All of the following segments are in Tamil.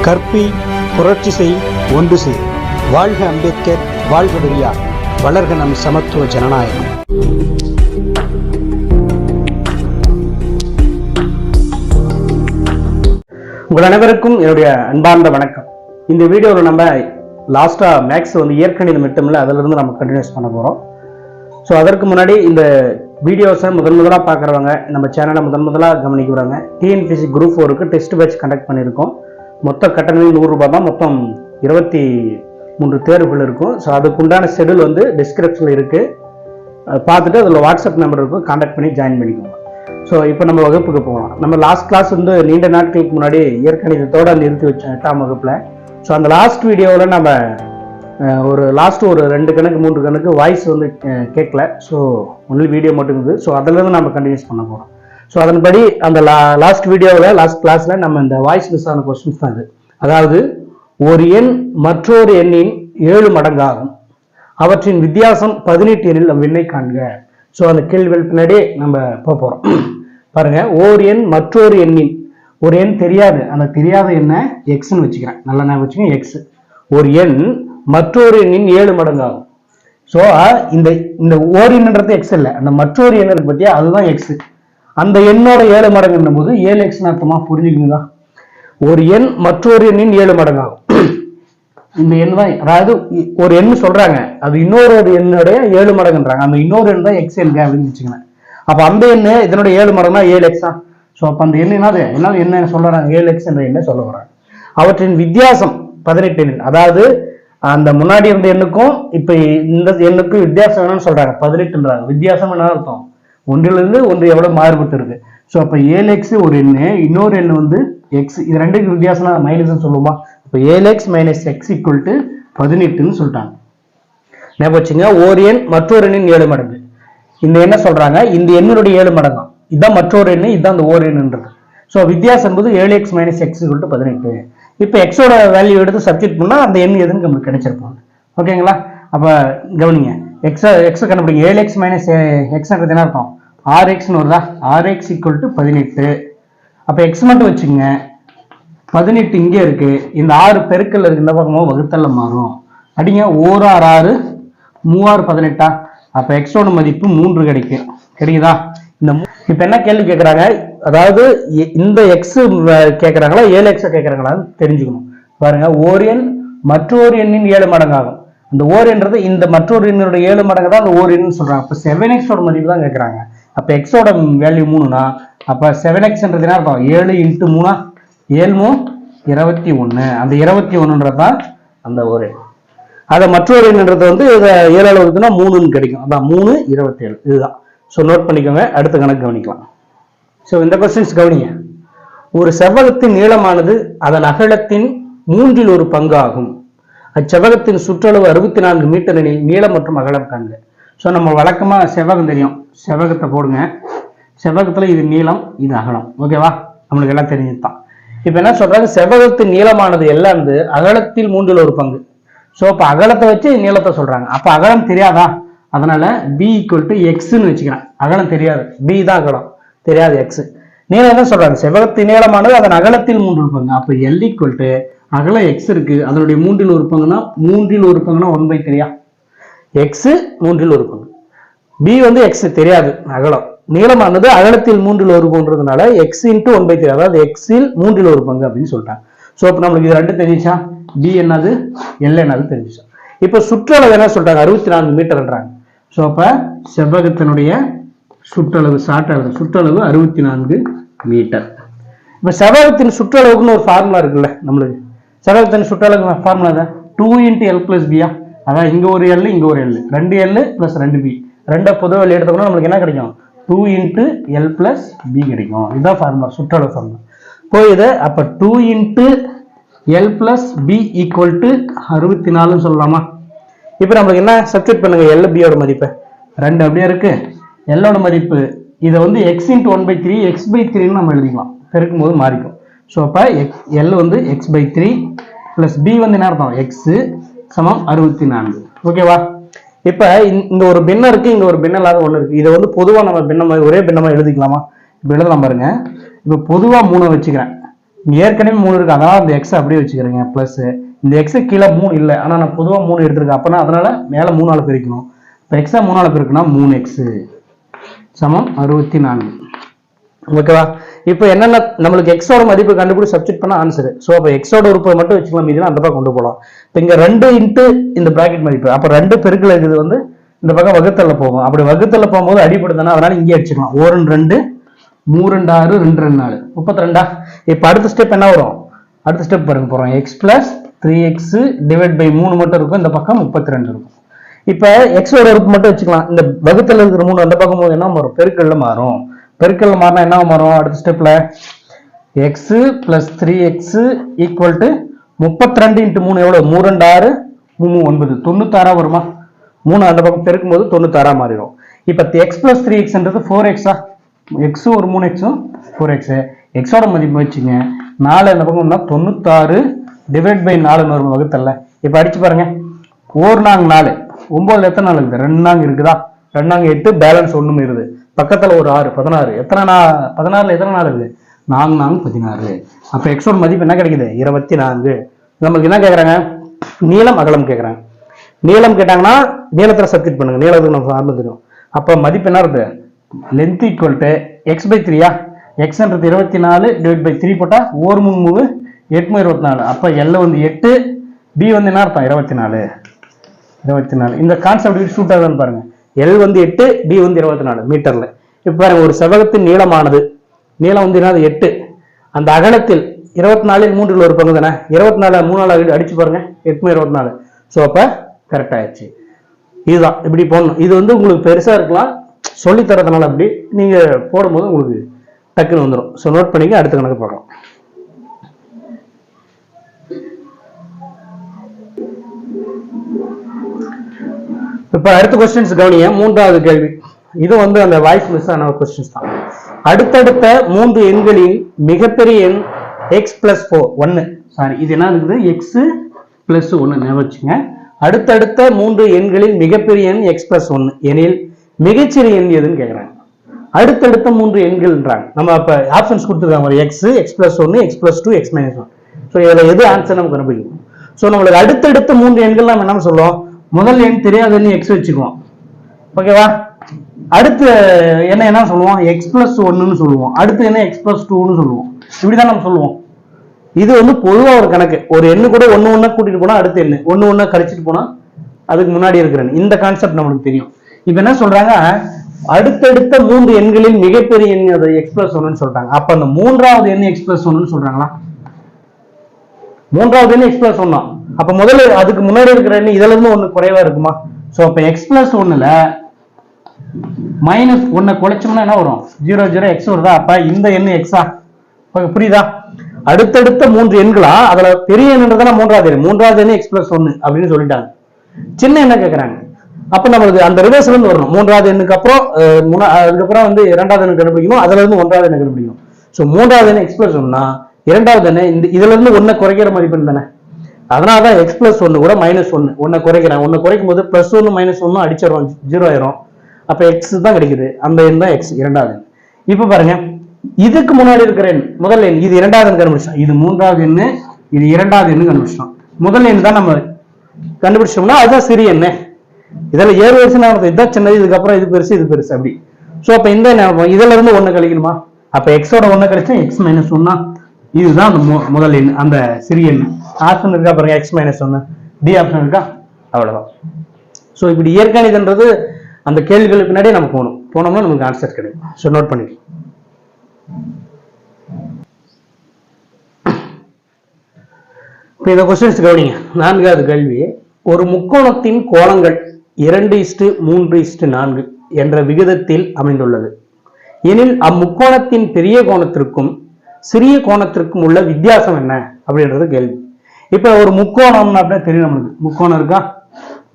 கற்பி புரட்சி செய் ஒன்று செய். வாழ்க அம்பேத்கர், வாழ்க பெரியார், வளர்க நம் சமத்துவ ஜனநாயகம். உங்கள் அனைவருக்கும் என்னுடைய அன்பார்ந்த வணக்கம். இந்த வீடியோவில் நம்ம லாஸ்டா மேக்ஸ் இயற்கணிதம் மட்டுமில்லை, அதிலிருந்து நம்ம கண்டினியூஸ் பண்ண போகிறோம். ஸோ அதற்கு முன்னாடி இந்த வீடியோஸை முதலாக பார்க்குறவங்க, நம்ம சேனலை முதலாக கவனிக்கிறாங்க. டிஎன்பிஎஸ்சி குரூப் 4க்கு டெஸ்ட் பேட்ச் கண்டக்ட் பண்ணியிருக்கோம். மொத்த கட்டணமே 100 ரூபாய் தான். மொத்தம் 23 தேர்வுகள் இருக்கும். ஸோ அதுக்குண்டான ஷெடியூல் டிஸ்கிரிப்ஷனில் இருக்குது. பார்த்துட்டு அதில் வாட்ஸ்அப் நம்பர் இருக்கும், கான்டாக்ட் பண்ணி ஜாயின் பண்ணிக்கோங்க. ஸோ இப்போ நம்ம வகுப்புக்கு போகலாம். நம்ம லாஸ்ட் கிளாஸ் நீண்ட நாட்களுக்கு முன்னாடி இயற்கணிதத்தோடு நிறுத்தி வச்சோம் 8ஆம் வகுப்பில். ஸோ அந்த லாஸ்ட் வீடியோவில் நம்ம ஒரு 2 கணக்கு 3 கணக்கு வாய்ஸ் கேட்கல. ஸோ ஒன்லி வீடியோ மட்டும் இருக்குது. ஸோ அதிலிருந்து நம்ம கண்டினியூஸ் பண்ண போகிறோம். ஸோ அதன்படி அந்த லாஸ்ட் வீடியோவில் லாஸ்ட் கிளாஸில் நம்ம இந்த வாய்ஸ் மிஸ் ஆன கொஸ்டின்ஸ் தான் இது. அதாவது ஒரு எண் மற்றொரு எண்ணின் 7 மடங்காகும், அவற்றின் வித்தியாசம் 18 எண்ணில் நம்ம எண்ணை காண்க. ஸோ அந்த கேள்விகள் பின்னாடி நம்ம போகிறோம். பாருங்க, ஓர் எண் மற்றொரு எண்ணின், ஒரு எண் தெரியாது, அந்த தெரியாத எண்ணை எக்ஸ்ன்னு வச்சுக்கிறேன், நல்லா நான் வச்சுக்கேன் எக்ஸ். ஒரு எண் மற்றொரு எண்ணின் 7 மடங்காகும். ஸோ இந்த ஓர் எண்ணுன்றது எக்ஸ் இல்லை, அந்த மற்றொரு எண் இருக்கு பத்தியா, அதுதான் எக்ஸ். அந்த எண்ணோட 7 மடங்குன்னும் போது 7x அர்த்தமா, புரிஞ்சுக்குங்களா? ஒரு எண் மற்றொரு எண்ணின் 7 மடங்காகும். இந்த எண் தான், அதாவது ஒரு எண் சொல்றாங்க, அது இன்னொரு எண்ணுடைய 7 மடங்குன்றாங்க. அந்த இன்னொரு எண் தான் எக்ஸ் என்க அப்படின்னு வச்சுக்கோங்க. அப்ப அந்த எண்ணு இதனோட 7 மடங்குனா 7x தான். ஸோ அப்ப அந்த எண் என்ன சொல்றாங்க, 7x என்ற எண்ணை சொல்ல வராங்க. அவற்றின் வித்தியாசம் 18 எண், அதாவது அந்த முன்னாடி இருந்த எண்ணுக்கும் இப்ப இந்த எண்ணுக்கும் வித்தியாசம் என்னன்னு சொல்றாங்க, 18ன்றாங்க. வித்தியாசம் என்ன அர்த்தம், ஒன்றிலிருந்து ஒன்று எவ்வளவு மாறுபட்டு இருக்கு. ஸோ அப்ப 7x ஒரு எண்ணு, இன்னொரு எண்ணு எக்ஸ், இது ரெண்டுக்கு வித்தியாசம் மைனஸ் சொல்லுவோமா. இப்போ 7x - x = 18ன்னு சொல்லிட்டாங்க. ஞாபகம் வச்சுங்க, ஒரு எண் மற்றொரு எண்ணின் 7 மடங்கு. இந்த என்ன சொல்றாங்க, இந்த எண்ணுடைய 7 மடங்காம். இதுதான் மற்றொரு எண்ணு, இதுதான் அந்த ஓர் எண்ணுன்றது. ஸோ வித்தியாசம் என்பது 7x - x = 18. இப்போ எக்ஸோட வேல்யூ எடுத்து சப்ஸ்டிட் பண்ணா அந்த எண் எதுன்னு நமக்கு கிடைச்சிருப்போம். ஓகேங்களா? அப்ப கவனிங்க, எக்ஸ் கண்டுபிடிங்க. 7x - x என்ன அர்த்தம், 6xன்னு வருதா, 6x = 18. அப்ப எக்ஸ் மட்டும் வச்சுங்க, 18 இங்கே இருக்கு, இந்த 6 பெருக்கல் இருக்கு, இந்த பக்கமும் வகுத்தல்ல மாறும். அடிங்க, 1 6 6 3 6 18. அப்ப எக்ஸோட மதிப்பு 3 கிடைக்குதா? இந்த இப்ப என்ன கேள்வி கேட்கறாங்க, அதாவது இந்த எக்ஸ் கேட்கறாங்களா 7x கேட்கறாங்களான்னு தெரிஞ்சுக்கணும். பாருங்க, ஓர் எண் மற்றொரு எண்ணின் 7 மடங்காகும். அந்த ஓர் என்றது இந்த மற்றொரு எண்ணுடைய 7 மடங்கு தான் அந்த ஓர் எண்ணு சொல்றாங்க. அப்ப 7x மதிப்பு தான் கேட்கறாங்க. அப்ப எக்ஸோட வேல்யூ 3னா, அப்ப 7x என்ன அர்த்தம், 7 × 3 7 21. அந்த 21ன்றது தான் அந்த ஒரு எண். அதை மற்றொரு எண்ணுன்றது 7 அளவுக்குன்னா 3ன்னு கிடைக்கும். அதான் 3 27. இதுதான். ஸோ நோட் பண்ணிக்கோங்க. அடுத்த கணக்கு கவனிக்கலாம். ஸோ இந்த கொஸ்டின்ஸ் கவனிங்க. ஒரு செவ்வகத்தின் நீளமானது அதன் அகலத்தின் 1/3 பங்கு ஆகும். அச்செவ்வகத்தின் சுற்றளவு 64 மீட்டர் எனில் நீளம் மற்றும் அகலம் காண்க. ஸோ நம்ம வழக்கமா செவ்வகம் தெரியும், செவ்வகத்தை போடுங்க. செவ்வகத்துல இது நீளம், இது அகலம். ஓகேவா? நம்மளுக்கு எல்லாம் தெரிஞ்சுதான். இப்ப என்ன சொல்றாங்க, செவ்வகத்தின் நீளமானது எல்லாம் அகலத்தில் 1/3 பங்கு. ஸோ அப்ப அகலத்தை வச்சு நீளத்தை சொல்றாங்க. அப்ப அகலம் தெரியாதா, அதனால b = xன்னு வச்சுக்கிறேன். அகலம் தெரியாது, b தான் அகலம், தெரியாது x. நீளம் என்ன சொல்றாங்க, செவ்வகத்தின் நீளமானது அதன் அகலத்தில் 3/3 பங்கு. அப்ப L = அகலம் x இருக்கு, அதனுடைய 3/3 பங்குனா 3/3 பங்குனா 1/3. x 3/3 பங்கு. b x தெரியாது, அகலம். நீளமானது அகலத்தில் 3/3 பங்குன்றதுனால x × 1/3, அதாவது x இல் 3/3 பங்கு அப்படின்னு சொல்லிட்டாங்க. ஸோ இப்போ நம்மளுக்கு இது ரெண்டு தெரிஞ்சிச்சா, b என்னது L என்னது தெரிஞ்சிச்சா. இப்போ சுற்றளவு என்ன சொல்றாங்க, 64 மீட்டர்ன்றாங்க. ஸோ அப்ப செவ்வகத்தினுடைய சுற்றளவு சுற்றளவு 64 மீட்டர். இப்ப செவ்வகத்தின் சுற்றளவுக்குன்னு ஒரு ஃபார்முலா இருக்குல்ல நம்மளுக்கு. செவ்வகத்தின் சுற்றளவு ஃபார்முலா தான் 2 × L + b. அதான் இங்க ஒரு L, இங்க ஒரு L, 2 L + 2 b. ரெண்டை பொதுவா வெளியே எடுத்தோம்னா நம்மளுக்கு என்ன கிடைக்கும், 2 × L + b கிடைக்கும். இதுதான் ஃபார்முலா, சுற்றளவு ஃபார்முலா. போயிது. அப்ப 2 × L + b = 64 சொல்லலாமா? இப்ப நம்மளுக்கு என்ன சப்ஸ்டிட் பண்ணுங்க, L b ஓட மதிப்பு 2 அப்படியே இருக்கு. L ஓட மதிப்பு இதை x × 1/3 x/3 நம்ம எழுதிக்கலாம், பெருக்கும் போது மாறிக்கும். ஸோ அப்ப L x/3 + b என்ன அர்த்தம், x = 64. ஓகேவா? இப்ப இங்க ஒரு பின்னம் இருக்கு, இங்க ஒரு பின்னம் இல்லாத ஒண்ணு இருக்கு. இதை பொதுவா நம்ம பின்னமா ஒரே பின்னமா எழுதிக்கலாமா? இப்ப எழுதலாம் பாருங்க. இப்ப பொதுவா 3 வச்சுக்கிறேன். ஏற்கனவே 3 இருக்கு, அதனால அந்த எக்ஸ் அப்படியே வச்சுக்கிறேங்க. பிளஸ் இந்த எக்ஸ் கீழே 3 இல்லை, ஆனால் நான் பொதுவாக 3 எடுத்திருக்கேன். அப்போனா அதனால மேலே 3ஆல் பெருக்கணும். இப்போ எக்ஸை 3ஆல் பெருக்குனா 3x சமம் 64. ஓகேவா? இப்போ என்னென்ன நம்மளுக்கு எக்ஸோட மதிப்பு கண்டுபிடிச்சு சப்ஸ்டிட் பண்ண ஆன்சர். ஸோ அப்போ எக்ஸோட உறுப்பை மட்டும் வச்சுக்கலாம், மீதினா அந்த பக்கம் கொண்டு போகலாம். இப்போ இங்கே 2 இன்ட்டு இந்த பிராக்கெட் மதிப்பு, அப்போ 2 பெருக்கில் இருக்குது வந்து இந்த பக்கம் வகுத்தல்ல போகும். அப்படி வகுத்தல்ல போகும்போது அடிப்படுதானே, அதனால இங்கே அடிச்சுக்கலாம். 1 2 3 2 6 2 2 4 32. இப்போ அடுத்த ஸ்டெப் என்ன வரும்? அடுத்த ஸ்டெப் பாருங்க போகிறோம். X plus 3x divide by 3 மட்டும் இருக்கும், இந்த பக்கம் 32 இருக்கும். இப்போ எக்ஸோட உறுப்பு மட்டும் வச்சுக்கலாம். இந்த வகுத்தல் இருக்கிற 3 அந்த பக்கம் போது என்ன மாறும்? பெருக்கல்ல மாறும். பெருக்கல்ல மாறினா என்ன மாறும்? அடுத்த ஸ்டெப்ல x plus 3x equal to 32 into 3 எவ்வளோ? 3 2 6 3 9 96 வருமா? 3 அந்த பக்கம் பெருக்கும் போது 96 மாறிடும். இப்போ எக்ஸ் பிளஸ் 3xன்றது 4x-ஆ? எக்ஸ் ஒரு 3xும் 4x. எக்ஸோட மதிப்பு வச்சுங்க 4 அந்த பக்கம் 96 டிவைட் பை 4 வரும் வகுத்தல்ல. இப்போ அடிச்சு பாருங்க. 4 4 4 9 எத்தனை நாள் இருக்குது? 2 நாங்க இருக்குதா? 2 நாங்க 8 பேலன்ஸ் 1 இருக்குது. பக்கத்துல ஒரு 6 16. எத்தனை 16ல எத்தனை நாள் இருக்குது? 4 4 16. அப்ப எக்ஸோட மதிப்பு என்ன கிடைக்குது? 24. நமக்கு என்ன கேட்கறாங்க? நீளம் அகலம் கேட்கறாங்க. நீளம் கேட்டாங்கன்னா நீளத்துல சப்ஸ்டிட் பண்ணுங்க. நீளத்துக்கு நம்ம ஃபார்முலா தெரியும். அப்ப மதிப்பு என்ன இருக்கு? Length equal to x by 3யா? எக்ஸ்ன்றது 24 டிவைட் பை 3 போட்டா 1 3 3 8 24. அப்ப எல் வந்து 8, பி வந்து என்ன அர்த்தம்? 24. இந்த கான்செப்ட் சூட் ஆகுதுன்னு பாருங்க. எல் வந்து 8, பி வந்து 24 மீட்டர்ல. இப்ப பாருங்க, ஒரு செவ்வகத்தின் நீளமானது, நீளம் வந்து என்னது? 8. அந்த அகலத்தில் 24 3 ஒரு பங்கு தானே. 24 3 அடிச்சு பாருங்க, 8 24. ஸோ அப்ப கரெக்ட் ஆயிடுச்சு. இதுதான் இப்படி போடணும். இது வந்து உங்களுக்கு பெருசா இருக்கலாம், சொல்லி தரதுனால அப்படி நீங்க போடும்போது உங்களுக்கு டக்குன்னு வந்துடும். ஸோ நோட் பண்ணிக்க. அடுத்த கணக்கு பார்க்கலாம். இப்ப அடுத்த கொஸ்டின்ஸ் கவனிங்க. 3வது கேள்வி. இது வந்து அந்த வாய்ஸ் மிஸ் ஆன கொஸ்டின்ஸ் தான். அடுத்தடுத்த 3 எண்களின் மிகப்பெரிய எண் எக்ஸ் பிளஸ் 4 1. சாரி, இது என்ன இருக்குது? எக்ஸ் பிளஸ் 1 ஞாபகம் வச்சுங்க. அடுத்தடுத்த 3 எண்களின் மிகப்பெரிய எண் எக்ஸ் பிளஸ் 1 எனில் மிகச்சிறிய எண் எதுன்னு கேட்கறாங்க. அடுத்தடுத்த 3 எண்கள்ன்றாங்க. நம்ம இப்ப ஆப்ஷன்ஸ் கொடுத்துருக்காங்க. ஒரு X, X plus 1, X plus 2, X minus 1. So இதுல எது ஆன்சர் நமக்கு கண்டுபிடிக்கும். ஸோ நம்மளுக்கு அடுத்தடுத்த 3 எண்கள் நம்ம என்ன சொல்லுவோம்? முதல் எண் தெரியாத எண் எக்ஸ் வச்சுக்குவோம். ஓகேவா? அடுத்து என்ன சொல்லுவோம்? எக்ஸ் பிளஸ் 1ன்னு சொல்லுவோம். அடுத்து என்ன? எக்ஸ் பிளஸ் 2ன்னு சொல்லுவோம். இப்படிதான் நம்ம சொல்லுவோம். இது வந்து பொதுவா ஒரு கணக்கு. ஒரு எண்ணு கூட ஒண்ணு கூட்டிட்டு போனா அடுத்த எண்ணு, ஒண்ணு கழிச்சிட்டு போனா அதுக்கு முன்னாடி இருக்கிற இந்த கான்செப்ட் நம்மளுக்கு தெரியும். இப்ப என்ன சொல்றாங்க? அடுத்தடுத்த 3 எண்களில் மிகப்பெரிய எண் அது எக்ஸ் பிளஸ் 1ன்னு சொல்றாங்க. அப்ப அந்த 3வது எண் எக்ஸ் பிளஸ் 1ன்னு சொல்றாங்களா? 3வது எண் எக்ஸ் பிளஸ் 1 தான். அப்ப முதல்ல அதுக்கு முன்னாடி இருக்கிற எண் இதுல இருந்து 1 குறைவா இருக்குமா? சோ அப்ப எக்ஸ் பிளஸ் 1ல மைனஸ் 1 குறைச்சோம்னா என்ன வரும்? 0 0 எக்ஸ் வருதா? அப்ப இந்த எண் எக்ஸா? புரியுதா? அடுத்தடுத்த 3 எண்களா? அதுல பெரிய எண்ன்றதான 3வது எண். 3வது எண் எக்ஸ் பிளஸ் 1 அப்படின்னு சொல்லிட்டாங்க. சின்ன என்ன கேக்குறாங்க? அப்ப நம்மளுக்கு அந்த ரிவர்ஸ்ல இருந்து வரணும். 3வது எண்ணுக்கு அப்புறம் அதுக்கப்புறம் வந்து 2வது எண் கண்டுபிடிக்கணும். அதுல இருந்து 1வது எண் கண்டுபிடிக்கணும். சோ 3வது எண் எக்ஸ் பிளஸ் 1னா 2வது எண் இந்த இதுல இருந்து 1 குறைக்கிற மதிப்பெண் தானே. அதனாலதான் எக்ஸ் பிளஸ் 1 கூட மைனஸ் 1 குறைக்கிறாங்க. 1 குறைக்கும் போது பிளஸ் 1 மைனஸ் 1 அடிச்சிடும், 0 ஆயிரும். அப்ப எக்ஸ் தான் கிடைக்குது. அந்த எண் தான் எக்ஸ், 2வது எண். இப்ப பாருங்க, இதுக்கு முன்னாடி இருக்கிற எண் முதல் எண், இது 2வது எண் கண்டுபிடிச்சோம். இது 3வது எண், இது 2வது எண் கண்டுபிடிச்சோம். முதல் எண் தான் நம்ம கண்டுபிடிச்சோம்னா அதுதான் சிறிய எண். இதெல்லாம் ஏறு வரிசை இதுதான் சின்னது, இதுக்கப்புறம் இது பெருசு, இது பெருசு அப்படி. சோ அப்ப இந்த இதுல இருந்து 1 கழிக்கணுமா? அப்ப எக்ஸோட 1 கழிச்சா எக்ஸ் மைனஸ் 1. இதுதான் அந்த முதல் எண், அந்த சிறிய எண். ஆப்ஷன் இருக்கா பாருங்க, எக்ஸ் மைனஸ் 1. டி ஆப்ஷன் இருக்கா? அவ்வளவுதான். சோ இப்படி இயற்கணிதன்றது அந்த கேள்விகளுக்கு பின்னாடியே நம்ம போனோம்னா நமக்கு ஆன்சர் கிடைக்கும். சோ நோட் பண்ணிக்கலாம். இந்த கொஸ்டின்ஸ் கவனிங்க. 4வது கேள்வி. ஒரு முக்கோணத்தின் கோணங்கள் 2:3:4 என்ற விகிதத்தில் அமைந்துள்ளது எனில் அம்முக்கோணத்தின் பெரிய கோணத்திற்கும் சிறிய கோணத்திற்கும் உள்ள வித்தியாசம் என்ன அப்படின்றது கேள்வி. இப்ப ஒரு முக்கோணம் அப்படின்னா தெரியும் நம்மளுக்கு. முக்கோணம் இருக்கா?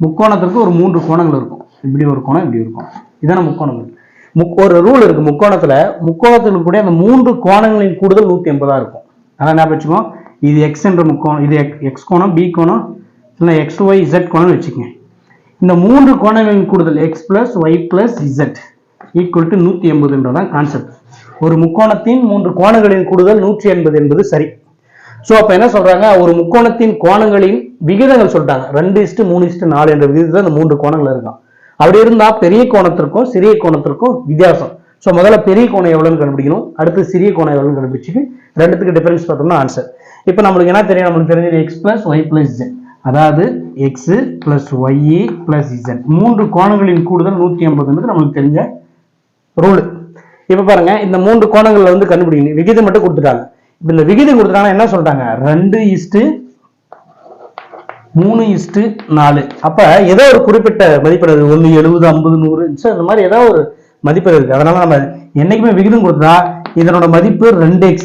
முக்கோணத்திற்கு ஒரு 3 கோணங்கள் இருக்கும். இப்படி ஒரு கோணம், இப்படி ஒரு கோணம். இதான முக்கோணம். ஒரு ரூல் இருக்கு முக்கோணத்தில் கூட அந்த 3 கோணங்களின் கூடுதல் 180 இருக்கும். அதான் ஞாபகம் வச்சுக்கோ. இது எக்ஸ் என்ற முக்கோணம், இது எக்ஸ் கோணம், பி கோணம், இல்லை எக்ஸ் ஒய் இசட் கோணம் வச்சுக்கோங்க. இந்த 3 கோணங்களின் கூடுதல் X plus Y plus Z equal to 180 concept. ஒரு முக்கோணத்தின் 3 கோணங்களின் கூடுதல் 180 என்பது சரி. சோ அப்ப என்ன சொல்றாங்க, ஒரு முக்கோணத்தின் கோணங்களின் விகிதங்கள் சொல்லிட்டாங்க. 2:3:4 என்ற விகிதத்தில் அந்த 3 கோணங்கள் இருக்கும். அப்படி இருந்தா பெரிய கோணத்திற்கும் சிறிய கோணத்திற்கும் வித்தியாசம். சோ முதல்ல பெரிய கோணம் எவ்வளவுன்னு கண்டுபிடிக்கணும், அடுத்து சிறிய கோணம் எவ்வளவுன்னு கண்டுபிடிச்சிட்டு ரெண்டுத்துக்கு டிஃபரன்ஸ் பார்த்தோம்னா ஆன்சர். இப்போ நம்மளுக்கு என்ன தெரியும், நம்மளுக்கு தெரிஞ்சது x plus y plus z, அதாவது x plus y plus z 3 கோணங்களின் கூடுதல் 180 என்பது நம்மளுக்கு தெரிஞ்ச ரூல். இப்ப பாருங்க, இந்த 3 கோணங்கள்ல வந்து கண்டுபிடிக்கணும், விகிதம் மட்டும் கொடுத்துட்டாங்க. இப்ப இந்த விகிதம் கொடுத்துட்டாங்கன்னா என்ன சொல்றாங்க, 2:3:4. அப்ப ஏதோ ஒரு குறிப்பிட்ட மதிப்பீடு 1, 70, 50, 100 இந்த மாதிரி ஏதோ ஒரு மதிப்பீடு இருக்கு. அதனால நம்ம என்னைக்குமே விகிதம் கொடுத்தா இதனோட மதிப்பு 2x,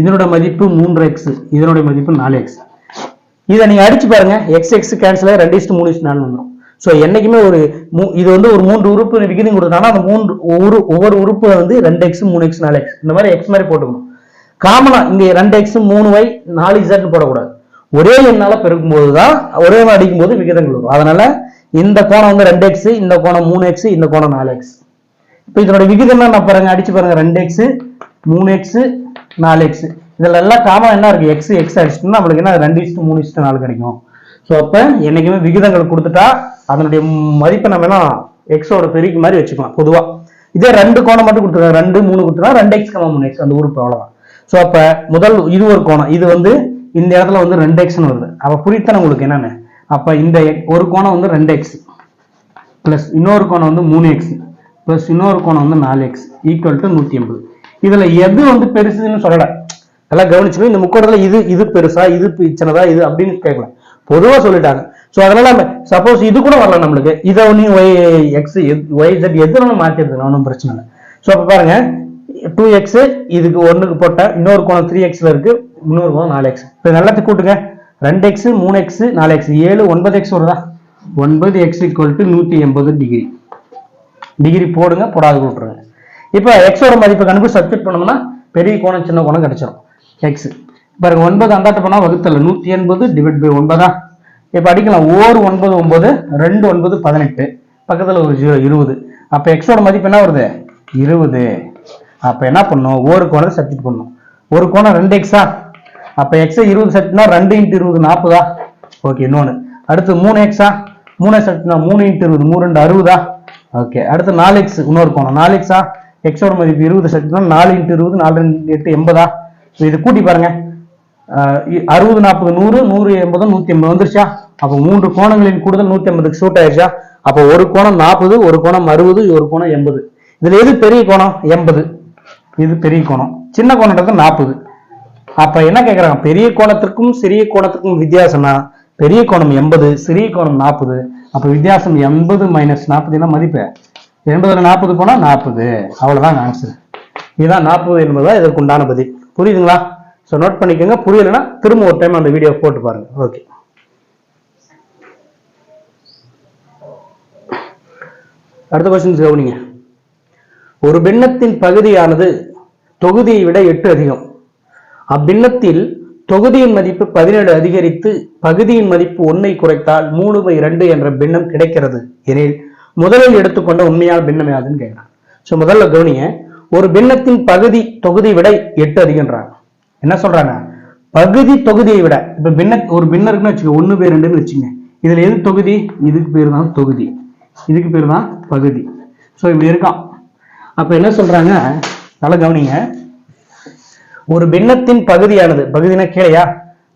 இதனோட மதிப்பு 3x, இதனோட மதிப்பு 4x. இதை நீங்க அடிச்சு பாருங்க, x கேன்சல் 2:3:4 வந்துடும். ஸோ என்னைக்குமே இது வந்து ஒரு 3 உறுப்பு விகிதம் கொடுத்தாங்கன்னா அந்த ஒவ்வொரு உறுப்பு வந்து 2x, 3x, 4x இந்த மாதிரி x மாதிரி போட்டுக்கணும். காமனா இங்க 2x, 3y, 4z போடக்கூடாது. ஒரே எண்ணால பெருக்கும் போதுதான் ஒரே மாதிரி அடிக்கும் போது விகிதங்கள் வரும். அதனால இந்த கோணம் வந்து 2x, இந்த கோணம் 3x, இந்த கோணம் 4x. இப்ப இதனோட விகிதம் நான் பாருங்க, அடிச்சு பாருங்க, 2x, 3x, 4x. இதுல எல்லாம் காமன் என்ன இருக்கு, x அடிச்சுட்டோம்னா நம்மளுக்கு என்ன 2:3:4 கிடைக்கும். ஸோ அப்ப என்னைக்குமே விகிதங்கள் கொடுத்துட்டா அதனுடைய மதிப்பை நம்ம எல்லாம் எக்ஸோட பெருக்கி மாதிரி வச்சுக்கலாம் பொதுவா. இதே 2 கோணம் மட்டும் கொடுத்துருக்காங்க, 2, 3 கொடுத்துருக்கா 2x, 3x அந்த உறுப்பு அவ்வளவுதான். ஸோ அப்ப முதல் இது ஒரு கோணம், இது வந்து இந்த இடத்துல வந்து 2xன்னு வருது. அப்ப புரியுத்தான உங்களுக்கு என்னன்னு. அப்ப இந்த ஒரு கோணம் வந்து 2x பிளஸ் இன்னொரு கோணம் வந்து 3x பிளஸ் இன்னொரு கோணம் வந்து 4x ஈக்குவல் டு 180. இதுல எது வந்து பெருசுன்னு சொல்லல, எல்லாம் கவனிச்சுக்கணும். இந்த முக்கோணத்துல இது பெருசா, இது சின்னதா, இது அப்படின்னு கேட்கலாம், பொதுவா சொல்லிட்டாங்க. சோ அதனால சப்போஸ் இது கூட வரலாம் நம்மளுக்கு, இதை ஒன்னு yz எதுனால மாத்தி எடுத்துக்கலாம், ஒன்றும் பிரச்சனை இல்லை. சோ அப்ப பாருங்க, 2x இதுக்கு 1க்கு போட்ட இன்னொரு கோணம் 3xல இருக்கு, இன்னொரு கோணம் 4x. இப்போ எல்லாத்தையும் கூட்டுங்க, 2x, 3x, 4x 7, 9x வருதா, 9x equal to 180 degree. Degree போடுங்க, போடாது விட்டுருங்க. இப்போ எக்ஸோட மதிப்பை கண்டுபிடிச்சு சப்ஸ்டிட் பண்ணோம்னா பெரிய கோணம் சின்ன கோணம் கிடைச்சிடும். எக்ஸ் பாருங்க, 9 அந்தாட்ட போனா வகுத்தல் 180 டிவைட் பை 9. இப்போ அடிக்கலாம், 1 9 9, 2 9 18, பக்கத்துல ஒரு 0 20. அப்ப எக்ஸோட மதிப்பு என்ன வருது, 20. அப்ப என்ன பண்ணும், ஒரு கோணத்தை சப்ஸ்டிட் பண்ணும். ஒரு கோணம் 2x, அப்ப x 20 சப்ஸ்டிட்னா 2 × 20 40. ஓகே. இன்னொன்னு அடுத்து 3x, 3 சப்ஸ்டிட்னா 3 × 20 3 2 60. ஓகே. அடுத்து 4x, இன்னொரு கோணம் 4x, எக்ஸோட மதிப்பு 20 சப்ஸ்டிட்னா 4 × 20 4 2 8 80. இது கூட்டி பாருங்க, 60 40 100 180 180 வந்துருச்சா. அப்ப 3 கோணங்களின் கூடுதல் 180க்கு சூட் ஆயிடுச்சா. அப்ப ஒரு கோணம் 40, ஒரு கோணம் 60, ஒரு கோணம் 80. இதுல எது பெரிய கோணம், 80. இது பெரிய கோணம், சின்ன கோணத்துக்கு 40. அப்ப என்ன கேக்குறாங்க, பெரிய கோணத்திற்கும் சிறிய கோணத்திற்கும் வித்தியாசம்னா பெரிய கோணம் 80, சிறிய கோணம் 40. அப்ப வித்தியாசம் 80 - 40 மதிப்பு 80ல 40 போனா 40. அவ்வளவுதான் ஆன்சர். இதுதான் 40 என்பதுதான் இதற்கு உண்டான பதில். புரியுதுங்களா? ஸோ நோட் பண்ணிக்கோங்க. புரியலைன்னா திரும்ப ஒரு டைம் அந்த வீடியோ போட்டு பாருங்க. ஓகே. அடுத்த கொஸ்டின் கவனிங்க. ஒரு பின்னத்தின் பகுதியானது தொகுதியை விட 8 அதிகம். அப்பின்னத்தில் தொகுதியின் மதிப்பு 17 அதிகரித்து பகுதியின் மதிப்பு 1 குறைத்தால் 3/2 என்ற பின்னம் கிடைக்கிறது எனில் முதலில் எடுத்துக்கொண்ட உண்மையான பின்னம் யாதுன்னு கேட்கிறாங்க. ஸோ முதல்ல கவனிங்க, ஒரு பின்னத்தின் பகுதி தொகுதியை விட 8 அதிகம்ன்றாங்க. என்ன சொல்றாங்க, பகுதி தொகுதியை விட. இப்ப ஒரு பின்னம் இருக்குன்னு வச்சுக்கோங்க, 1/2ன்னு வச்சுங்க. இதுல எது தொகுதி, இதுக்கு பேர் தான் தொகுதி, இதுக்கு பேர் தான் பகுதி. ஸோ இப்படி இருக்கான். அப்ப என்ன சொல்றாங்க, நல்லா கவனிங்க, ஒரு பின்னத்தின் பகுதியானது, பகுதினா கீழையா,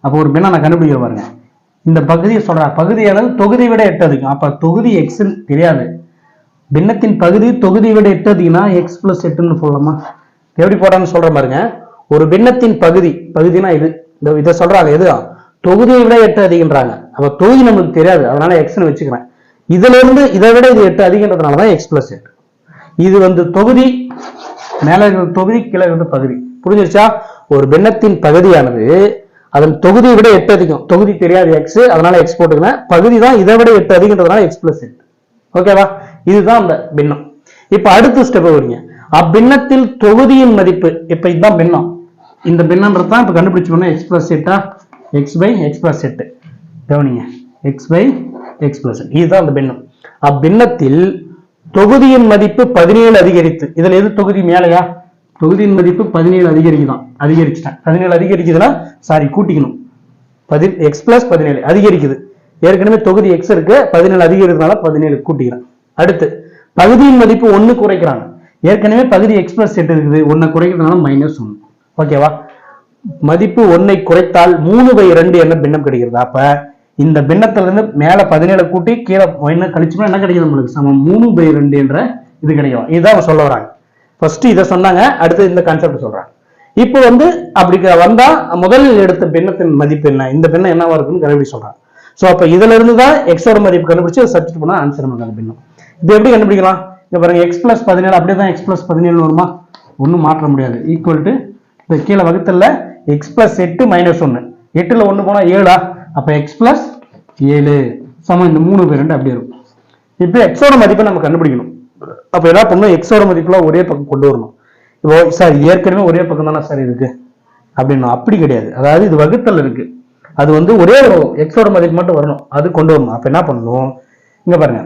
அப்ப ஒரு பின்னம் நான் கண்டுபிடிக்க பாருங்க. இந்த பகுதியை சொல்ற, பகுதியானது தொகுதியை விட 8 அதிகம். அப்ப தொகுதி x தெரியாது, பின்னத்தின் பகுதி தொகுதியை விட 8 அதிகம்னா x + 8ன்னு சொல்லலாமா? எப்படி போடான்னு சொல்ற பாருங்க. ஒரு பின்னத்தின் பகுதி, பகுதினா இது, இதை சொல்றாங்க, எது தொகுதியை விட 8 அதிகம்ன்றாங்க. அப்ப தொகுதி நமக்கு தெரியாது, அதனால எக்ஸ்ன்னு வச்சுக்கிறேன். இதுல இருந்து இதை விட இது 8 அதிகன்றதுனாலதான் x + 8. இது வந்து தொகுதி, மேல இருக்கிற தொகுதி, கீழே இருக்கிற பகுதி. புரிஞ்சிருச்சா? ஒரு பின்னத்தின் பகுதியானது அதன் தொகுதியை விட 8 அதிகம். தொகுதி தெரியாது x, அதனால x போட்டுக்கிறேன். பகுதி தான் இதை விட 8 அதிகன்றதுனால x + 8. ஓகேவா? இதுதான் அந்த பின்னம். இப்ப அடுத்த ஸ்டெப் வரீங்க, அப்பின்னத்தில் தொகுதியின் மதிப்பு. இப்ப இதுதான் பின்னம், இந்த பின்னம்ன்றது தான் இப்ப கண்டுபிடிச்சோம்னா x + 8, x/x + 8. கவனிங்க, x/x + 8 இதுதான் அந்த பின்னம். அப்பின்னத்தில் தொகுதியின் மதிப்பு 17 அதிகரித்து. இதுல எது தொகுதி மேலையா? தொகுதியின் மதிப்பு 17 அதிகரிக்குதான், அதிகரிச்சுட்டேன். 17 அதிகரிக்குதுன்னா சாரி கூட்டிக்கணும், எக்ஸ் பிளஸ் 17 அதிகரிக்குது. ஏற்கனவே தொகுதி எக்ஸ் இருக்கு, 17 அதிகரிக்கிறதுனால 17 கூட்டிக்கிறேன். அடுத்து பகுதியின் மதிப்பு 1 குறைக்கிறாங்க. ஏற்கனவே பகுதி எக்ஸ் பிளஸ் 8 இருக்குது, 1 குறைக்கிறதுனால -1. ஓகேவா? மதிப்பு 1 குறைத்தால் 3/2 என்ன பின்னம் கிடைக்கிறது. அப்ப இந்த பின்னத்துல இருந்து மேல 17 கூட்டி கீழே 1 கழிச்சோம்னா என்ன கிடைக்குது நம்மளுக்கு? சமம் 3/2 என்ற இது கிடைக்கும். இதுதான் சொல்ல வராங்க. ஃபர்ஸ்ட் இதை சொன்னாங்க, அடுத்து இந்த கான்செப்ட் சொல்றாங்க. இப்போ அப்படி வந்தா முதலில் எடுத்த பின்னத்தின் மதிப்பு என்ன, இந்த பின்னம் என்னவா இருக்குன்னு கண்டுபிடிச்சு சொல்றாங்க. சோ அப்ப இதுல இருந்து தான் எக்ஸோட மதிப்பு கண்டுபிடிச்சு சப்ஸ்டிட் பண்ணா ஆன்சர் நமக்கு பின்னம். இது எப்படி கண்டுபிடிக்கலாம்? இங்க பாருங்க, எக்ஸ் பிளஸ் 17 அப்படியே தான் எக்ஸ் பிளஸ் 17 வருமா? ஒன்னும் மாற்ற முடியாது. ஈக்குவல் டு இந்த கீழே வகுத்தல்ல எக்ஸ் பிளஸ் 8 -1, 8ல 1 போனா 7, அப்ப எக்ஸ் பிளஸ் 7 சமம் இந்த 3/2 அப்படியே இருக்கும். இப்போ எக்ஸோட மதிப்பை நம்ம கண்டுபிடிக்கணும். அப்ப என்ன பண்ணணும்? எக்ஸோட மதிப்புல ஒரே பக்கம் கொண்டு வரணும். இப்போ சார் ஏற்கனவே ஒரே பக்கம் தானே சார் இருக்கு அப்படின்னா, அப்படி கிடையாது. அதாவது இது வகுத்தல் இருக்கு, அது ஒரே ஒரு எக்ஸோட மதிப்பு மட்டும் வரணும், அது கொண்டு வரணும். அப்ப என்ன பண்ணணும்? இங்க பாருங்க,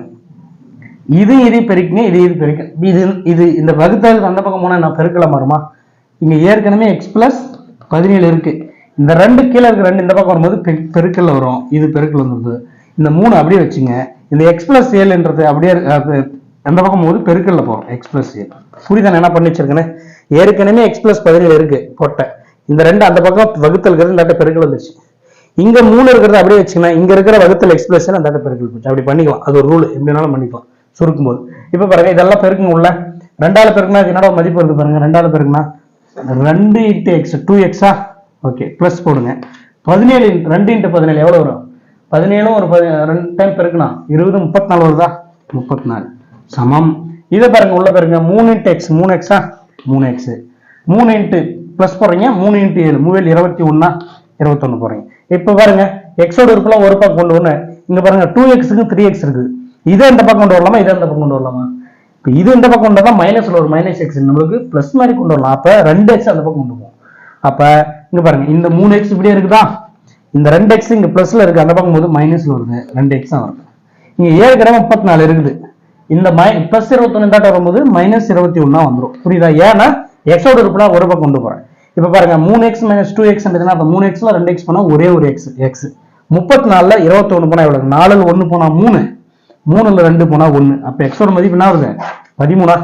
இது பெருக்குங்க, இது பெருக்க, இது இந்த வகுத்தல் அந்த பக்கம் போனா நான் பெருக்கலாம் வருமா? இங்க ஏற்கனவே எக்ஸ் பிளஸ் 17 இருக்கு, இந்த 2 கீழே இருக்க 2 இந்த பக்கம் வரும்போது பெருக்கல்ல வரும், இது பெருக்கல் வந்துருது. இந்த 3 அப்படியே வச்சுங்க, இந்த எக்ஸ் பிளஸ் 7ன்றது அப்படியே அந்த பக்கம் போது பெருக்கல்ல போறோம், எக்ஸ் பிளஸ் 7. புரியுதானே என்ன பண்ணி வச்சிருக்கேன்னு? ஏற்கனவே எக்ஸ் பிளஸ் 17 இருக்கு போட்டேன், இந்த 2 அந்த பக்கம் வகுத்தல் இருக்கிறது, இந்த பெருக்கல் வந்துருச்சு. இங்க 3 இருக்கிறத அப்படியே வச்சுங்கன்னா இங்க இருக்கிற வகுத்தல் எக்ஸ் பிளஸ் அந்த பெருக்கல் போச்சு. அப்படி பண்ணிக்கலாம், அது ஒரு ரூல், எப்படினாலும் பண்ணிக்கலாம் சுருக்கும் போது. இப்ப பாருங்க, இதெல்லாம் பெருக்குங்க உள்ள 2ஆல பெருக்குனா என்னோட மதிப்பு வருது பாருங்க. 2ஆல பெருக்குனா 2 × x 2x ஓகே, பிளஸ் போடுங்க. 17 2 × 17 எவ்வளவு வரும்? 17 ஒரு 2 டைம் பெருக்குனா 20 34 வருதா? 34 சமம். இதை பாருங்க உள்ள பாருங்க, 3 × x 3x 3x 3 × பிளஸ் போடுறீங்க, 3 × 7 3 21 21 போடுறீங்க. இப்ப பாருங்க, எக்ஸோட இருக்கலாம் ஒரு பக்கம் கொண்டு வரணும். இங்க பாருங்க 2x-க்கு 3x இருக்கு, இதை இந்த பக்கம் கொண்டு வரலாமா, இதை இந்த பக்கம் கொண்டு வரலாமா? இப்போ இது இந்த பக்கம் கொண்டு வரலாம், மைனஸ்ல ஒரு -x நம்மளுக்கு பிளஸ் மாதிரி கொண்டு வரலாம். அப்ப 2x அந்த பக்கம் கொண்டு போகும். அப்ப இங்க பாருங்க, இந்த 3x இப்படியே இருக்குதா, இந்த 2x இங்க பிளஸ்ல இருக்கு, அந்த பக்கம் போது மைனஸ்ல வருது, 2x தான் வருது. இங்க ஏற்கனவே 34 இருக்குது, இந்த பிளஸ் 21 தாட்ட வரும்போது -21 வந்துடும். புரியுதா? ஏன்னா எக்ஸோட இருப்புனா ஒரு பக்கம் கொண்டு போறேன். இப்ப பாருங்க, 3x - 2x அப்ப 3xல 2x போனா ஒரே ஒரு x, 34ல 21 போனா எவ்வளவு? 4ல 1 போனா 3, 3ல 2 போனா 1. அப்ப எக்ஸோட மதிப்பு என்ன வருது? 13.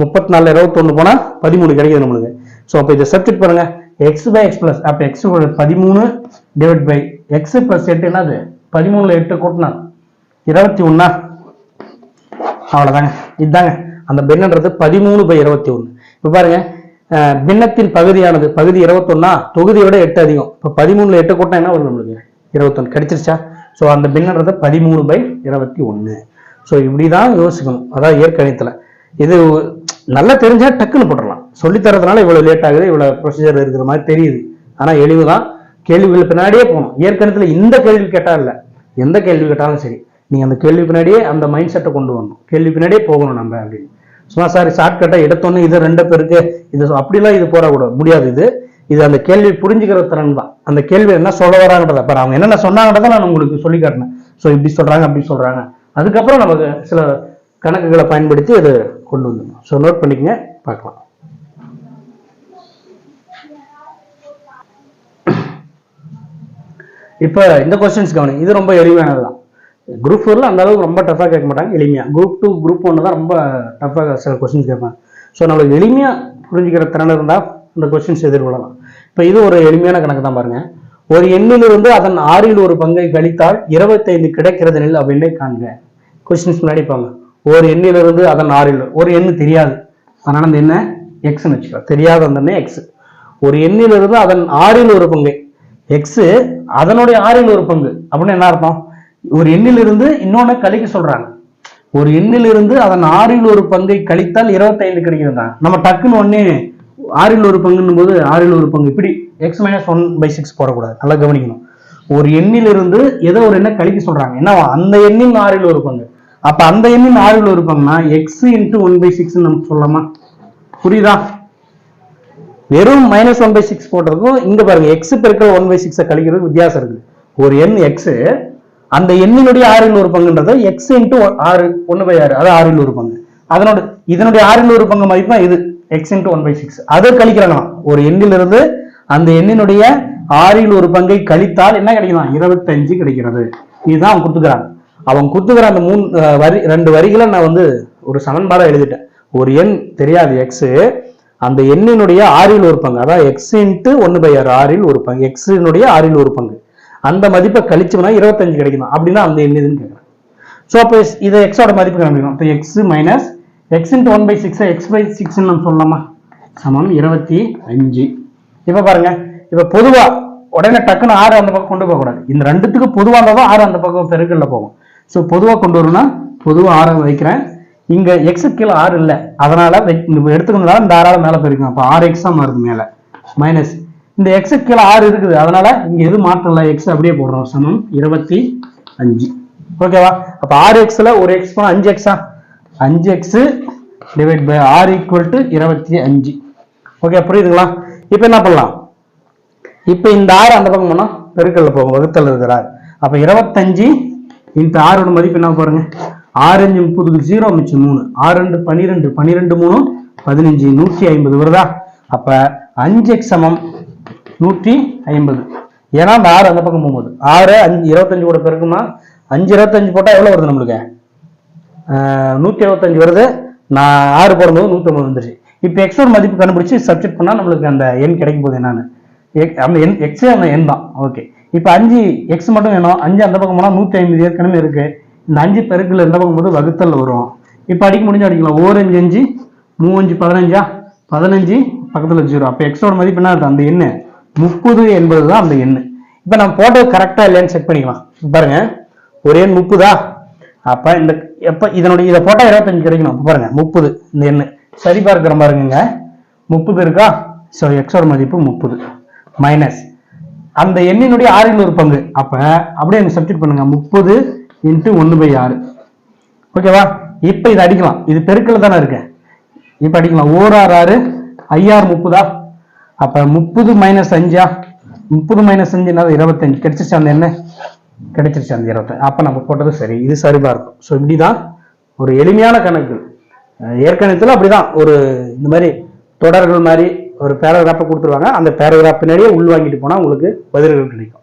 34ல 21 போனா 13 கிடைக்குது நம்மளுக்கு. சோ அப்ப இதை சப்ஸ்டிட் பண்ணுங்க, x/x பிளஸ், அப்ப x 13 divide by x plus 8 என்னது? 13ல 8 கூட்டினா 21. அவ்வளவுதாங்க, இதுதாங்க அந்த பின்னன்றது 13/21. இப்ப பாருங்க, பின்னத்தின் பகுதியானது பகுதி 21, தொகுதியோட 8 அதிகம். இப்ப 13ல 8 கூட்டினா என்ன வரும் நம்மளுக்கு? 21 கிடைச்சிருச்சா? சோ அந்த பின்னன்றது 13/21. சோ இப்படிதான் யோசிக்கணும், அதாவது இயற்கணிதத்துல. இது நல்லா தெரிஞ்சா டக்குன்னு போட்டுடலாம். சொல்லி தரதுனால இவ்வளவு லேட் ஆகுது, இவ்வளவு ப்ரொசீஜர் இருக்கிற மாதிரி தெரியுது. ஆனா எளிவுதான், கேள்விகள் பின்னாடியே போகணும். இயற்கணிதத்துல இந்த கேள்வி கேட்டா இல்ல, எந்த கேள்வி கேட்டாலும் சரி, நீங்க அந்த கேள்வி பின்னாடியே அந்த மைண்ட் செட்டை கொண்டு வரணும், கேள்வி பின்னாடியே போகணும் நம்ம அப்படின்னு. சும்மா சாரி ஷார்ட்கட்டா எடுத்தோன்னு இது 2 பேருக்கு இது அப்படிலாம் இது போடக்கூடாது, முடியாது. இது அந்த கேள்வி புரிஞ்சுக்கிற திறன் தான். அந்த கேள்வி என்ன சொல்ல வராங்கன்றத பாரு, அவங்க என்னென்ன சொன்னாங்கன்றத நான் உங்களுக்கு சொல்லி காட்டினேன். ஸோ இப்படி சொல்றாங்க அப்படி சொல்றாங்க, அதுக்கப்புறம் நமக்கு சில கணக்குகளை பயன்படுத்தி இது கொண்டு வந்துடணும். ஸோ நோட் பண்ணிக்கங்க, பார்க்கலாம். இப்போ இந்த கொஸ்டின்ஸ் கவனிங்க, இது ரொம்ப எளிமையானதுதான். குரூப் 4ல அந்த அளவுக்கு ரொம்ப டஃபாக கேட்க மாட்டாங்க, எளிமையா. குரூப் 2 குரூப் 1 தான் ரொம்ப டஃபாக சில கொஸ்டின்ஸ் கேட்பாங்க. ஸோ நம்மளுக்கு எளிமையா புரிஞ்சுக்கிற திறன் இருந்தால் இந்த கொஸ்டின்ஸ் எதிர்கொள்ளலாம். இப்போ இது ஒரு எளிமையான கணக்கு தான் பாருங்க. ஒரு எண்ணிலிருந்து அதன் 6ல் ஒரு பங்கை கழித்தால் 25 கிடைக்கிறது நெல் அப்படின்னு காண்க. கொஸ்டின்ஸ் முன்னாடி பாங்க. ஒரு எண்ணிலிருந்து அதன் 6ல், ஒரு எண்ணு தெரியாது, அதனால அந்த என்ன எக்ஸ்ன்னு வச்சுக்கலாம், தெரியாத அந்த எக்ஸ். ஒரு எண்ணிலிருந்து அதன் 6ல் ஒரு பங்கை, எக்ஸ் அதனுடைய 6ல் ஒரு பங்கு அப்படின்னு என்ன அர்த்தம்? ஒரு எண்ணிலிருந்து இன்னொன்னு கழிக்க சொல்றாங்க. ஒரு எண்ணிலிருந்து அதன் 6ல் ஒரு பங்கை கழித்தால் 25 கிடைக்கிறது. நம்ம டக்குன்னு ஒன்னே 6ல் ஒரு பங்குன்னும் போது 6ல் ஒரு பங்கு இப்படி x - 1/6 போடக்கூடாது, நல்லா கவனிக்கணும். ஒரு எண்ணிலிருந்து ஏதோ ஒரு எண்ணை கழிக்க சொல்றாங்க, என்னவா? அந்த எண்ணின் 6ல் ஒரு பங்கு. அப்ப அந்த எண்ணின் 6ல் ஒரு பங்குனா x × 1/6 நம்ம சொல்லலாமா? புரியுதா? வெறும் -1/6 போடுறதுக்கும் இங்க பாருங்க x பெருக்கல் 1/6 கழிக்கிறது வித்தியாசம் இருக்கு. ஒரு எண் x, அந்த எண்ணினுடைய 6ல் ஒரு பங்குன்றது x × 6 1/6, அது 6ல் ஒரு பங்கு. அதனோட இதனுடைய 1/6 மதிப்பு தான் இது x × 1/6. அதை கழிக்கிறாங்க. ஒரு எண்ணிலிருந்து அந்த எண்ணினுடைய 1/6 கழித்தால் என்ன கிடைக்கும்? 25 கிடைக்கிறது. இதுதான் அவன் கொடுத்துக்கிறான். அவன் கொடுத்துக்கிற அந்த 2 வரிகளை நான் வந்து ஒரு சமன்பாடா எழுதிட்டேன். ஒரு எண் தெரியாது x, அந்த எண்ணினுடைய 1/6, அதாவது x × 1/6, x-னுடைய 1/6, அந்த மதிப்பை கழிச்சோம்னா 25 கிடைக்கும். அப்படின்னா அந்த எண் எதுன்னு கேட்குறேன். ஸோ அப்போ இதை எக்ஸோட மதிப்பு கண்டுபிடிக்கணும். இப்போ x மைனஸ் x × 1/6 x/6 நம்ம சொல்லலாமா? சமம் 25. இப்போ பாருங்க, இப்போ பொதுவா உடனே டக்குன்னு 6 அந்த பக்கம் கொண்டு போகக்கூடாது. இந்த ரெண்டுத்துக்கு பொதுவாக இருந்தால் தான் 6 அந்த பக்கம் பெருக்கல்ல போகும். ஸோ பொதுவாக கொண்டு வரணும்னா பொதுவாக 6 வைக்கிறேன். இங்க x கீழே 6 இல்லை, அதனால எடுத்துக்கணும்னால இந்த 6 மேலே பெருக்கணும். அப்போ 6x மாறுது மேலே. மைனஸ் இந்த x கீழே 6 இருக்குது, அதனால இங்க எது மாற்றம் இல்லை, x அப்படியே போடுறோம். சமம் 25. ஓகேவா? அப்ப 6xல ஒரு x போனா 5x, 5x divide by 6 = 25. Okay, புரியுதுங்களா? இப்போ என்ன பண்ணலாம்? இப்போ இந்த 6 அந்த பக்கம் போனா பெருக்கல்ல போகும், வகுத்தல் இருக்கிறார். அப்ப 25 × 6 மதிப்பு என்ன பாருங்க, 6 × 30 0 மிச்சம் 3, 6 × 12 12 3 15 150 வருதா? அப்ப 5x சமம் 150. ஏன்னா அந்த 6 அந்த பக்கம் போகும்போது 6 25 கூட பெருக்குமா, 5 25 போட்டா எவ்வளவு வருது நம்மளுக்கு? 175 வருது. நான் 6 போடும்போது 150 வந்துருச்சு. இப்போ x ஓட மதிப்பு கண்டுபிடிச்சு சப்ஸ்டிட் பண்ணா நம்மளுக்கு அந்த எண் கிடைக்கும் போது என்னன்னு, அந்த எண் x அந்த எண் தான். ஓகே, இப்போ 5x மட்டும் வேணும். 5 அந்த பக்கம் போனா 150 ஏற்கனவே இருக்கு. இந்த 5 பெருக்குல இந்த பக்கம் போது வகுத்தல் வரும். இப்போ அடிக்க முடிஞ்சு அடிக்கலாம். 4 5 5 3 5 15 பக்கத்துல 0. அப்போ x ஓட மதிப்பு என்ன இருக்கு? அந்த எண் 30 என்பதுதான் அந்த எண். இப்போ நம்ம போட்டது கரெக்டா இல்லையான்னு செக் பண்ணிக்கலாம். பாருங்க, ஒரு எண் 30. அப்ப இந்த இதனுடைய இதை போட்டா 25 கிடைக்கணும். பாருங்க 30 இந்த எண் சரி பார்க்கிற பாருங்க, 30 இருக்கா? ஸோ எக்ஸோட மதிப்பு 30 மைனஸ் அந்த எண்ணினுடைய 1/6. அப்ப அப்படியே சப்ஸ்டிட் பண்ணுங்க, 30 × 1/6. ஓகேவா? இப்ப இதை அடிக்கலாம், இது பெருக்கல் தானே இருக்கு. இப்ப அடிக்கலாம். 1 6 6 5 30. அப்ப 30 - 5, 30 - 5 25 கிடைச்சிருச்சு. அந்த என்ன கிடைச்சிருச்சு? அந்த 25. அப்ப நம்ம போட்டது சரி, இது சரிபா இருக்கும். ஸோ இப்படிதான் ஒரு எளிமையான கணக்கு. ஏற்கனவே அப்படிதான் ஒரு இந்த மாதிரி தொடர்கள் மாதிரி ஒரு பேராகிராஃபை கொடுத்துருவாங்க. அந்த பேராகிராஃப் பின்னாடியே உள்வாங்கிட்டு போனா உங்களுக்கு பதில்கள் கிடைக்கும்.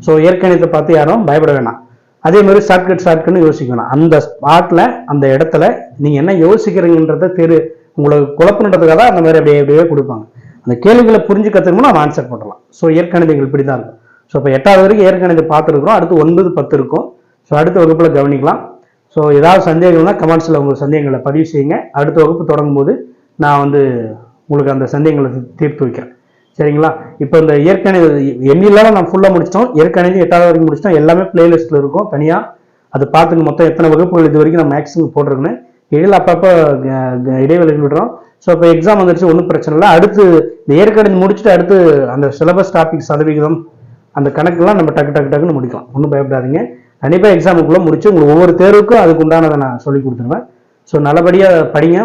ஸோ ஏற்கனவே பார்த்து யாரும் பயப்பட வேணாம். அதே மாதிரி ஷார்ட்கட்னு யோசிக்க வேணாம். அந்த ஸ்பாட்ல அந்த இடத்துல நீங்க என்ன யோசிக்கிறீங்கன்றத உங்களுக்கு குழப்பன்றதுக்காக தான் அந்த மாதிரி அப்படியே கொடுப்பாங்க. அந்த கேள்விகளை புரிஞ்சு கற்றுக்கணும்னா நம்ம ஆன்சர் பண்ணலாம். ஸோ ஏற்கனவே இப்படி தான் இருக்கும். ஸோ இப்போ 8வது வரைக்கும் ஏற்கனவே பார்த்துருக்குறோம். அடுத்து 9 10 இருக்கும். ஸோ அடுத்த வகுப்புல கவனிக்கலாம். ஸோ ஏதாவது சந்தேகம்னா கமெண்ட்ஸில் உங்கள் சந்தேகங்களை பதிவு செய்யுங்க. அடுத்த வகுப்பு தொடங்கும் போது நான் உங்களுக்கு அந்த சந்தேகங்களை தீர்த்து வைக்கிறேன். சரிங்களா? இப்போ இந்த ஏற்கனவே எண்ணிலாம் நான் ஃபுல்லாக முடிச்சிட்டோம். ஏற்கனவே 8வது வரைக்கும் முடிச்சிட்டோம். எல்லாமே பிளேலிஸ்ட்டில் இருக்கும் தனியாக. அது பார்த்துங்க. மொத்தம் எத்தனை வகுப்புகள் இது வரைக்கும் நான் மேக்ஸிமம் போட்டிருக்கேன்னு இடையில அப்பப்போ இடைவெளி விடுறோம். ஸோ இப்போ எக்ஸாம் வந்துருச்சு, ஒன்றும் பிரச்சனை இல்லை. அடுத்து இந்த ஏற்கனவே முடிச்சுட்டு அடுத்து அந்த சிலபஸ் டாபிக் சதவிகிதம் அந்த கணக்கெல்லாம் நம்ம டக்குன்னு முடிக்கலாம். ஒன்றும் பயப்படாதீங்க. கண்டிப்பாக எக்ஸாமுக்குள்ளே முடிச்சு உங்களுக்கு ஒவ்வொரு தேர்வுக்கும் அதுக்கு உண்டானதை நான் சொல்லி கொடுத்துருவேன். ஸோ நல்லபடியாக படிங்க,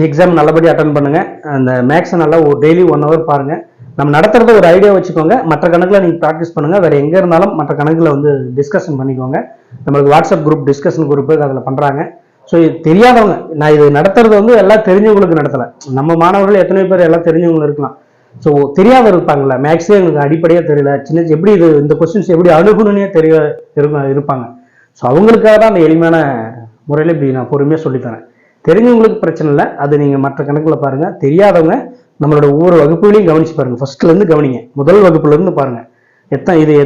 எக்ஸாம் நல்லபடியாக அட்டன் பண்ணுங்க. அந்த மேக்ஸை நல்லா டெய்லி 1 hour பாருங்க. நம்ம நடத்துறத ஒரு ஐடியா வச்சுக்கோங்க. மற்ற கணக்கில் நீங்கள் ப்ராக்டிஸ் பண்ணுங்க. வேற எங்கே இருந்தாலும் மற்ற கணக்கில் டிஸ்கஷன் பண்ணிக்கோங்க. நம்மளுக்கு வாட்ஸ்அப் குரூப் டிஸ்கஷன் குரூப் அதில் பண்ணுறாங்க. ஸோ தெரியாதவங்க, நான் இது நடத்துறது எல்லாம் தெரிஞ்சவங்களுக்கு நடத்தலை. நம்ம மாணவர்கள் எத்தனை பேர் எல்லாம் தெரிஞ்சவங்க இருக்கலாம். ஸோ தெரியாத இருப்பாங்கல்ல, மேக்ஸே எங்களுக்கு அடிப்படையாக தெரியல, எப்படி இந்த கொஸ்டின்ஸ் எப்படி அணுகணுன்னே இருப்பாங்க. ஸோ அவங்களுக்காக தான் அந்த எளிமையான முறையில் இப்படி நான் பொறுமையாக சொல்லித்தரேன். தெரிஞ்சவங்களுக்கு பிரச்சனை இல்லை, அது நீங்கள் மற்ற கணக்கில் பாருங்கள். தெரியாதவங்க நம்மளோட ஒவ்வொரு வகுப்புகளையும் கவனிச்சு பாருங்கள். ஃபர்ஸ்ட்லேருந்து கவனிங்க, முதல் வகுப்புலேருந்து பாருங்கள்.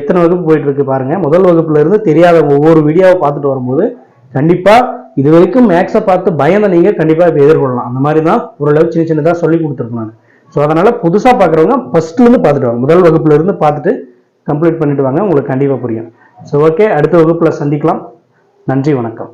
எத்தனை வகுப்பு போயிட்டு இருக்கு பாருங்கள். முதல் வகுப்புலேருந்து தெரியாதவங்க ஒவ்வொரு வீடியோவை பார்த்துட்டு வரும்போது கண்டிப்பாக இது வரைக்கும் மேக்ஸை பார்த்து பயந்த நீங்கள் கண்டிப்பாக இப்போ எதிர்கொள்ளலாம். அந்த மாதிரி தான் ஓரளவு சின்னதாக சொல்லி கொடுத்துருக்கேன் நான். ஸோ அதனால் புதுசாக பார்க்குறவங்க ஃபர்ஸ்ட்லேருந்து பார்த்துட்டு வாங்க. முதல் வகுப்புலேருந்து பார்த்துட்டு கம்ப்ளீட் பண்ணிட்டு வாங்க, உங்களுக்கு கண்டிப்பாக புரியும். ஸோ ஓகே, அடுத்த வகுப்பில் சந்திக்கலாம். நன்றி, வணக்கம்.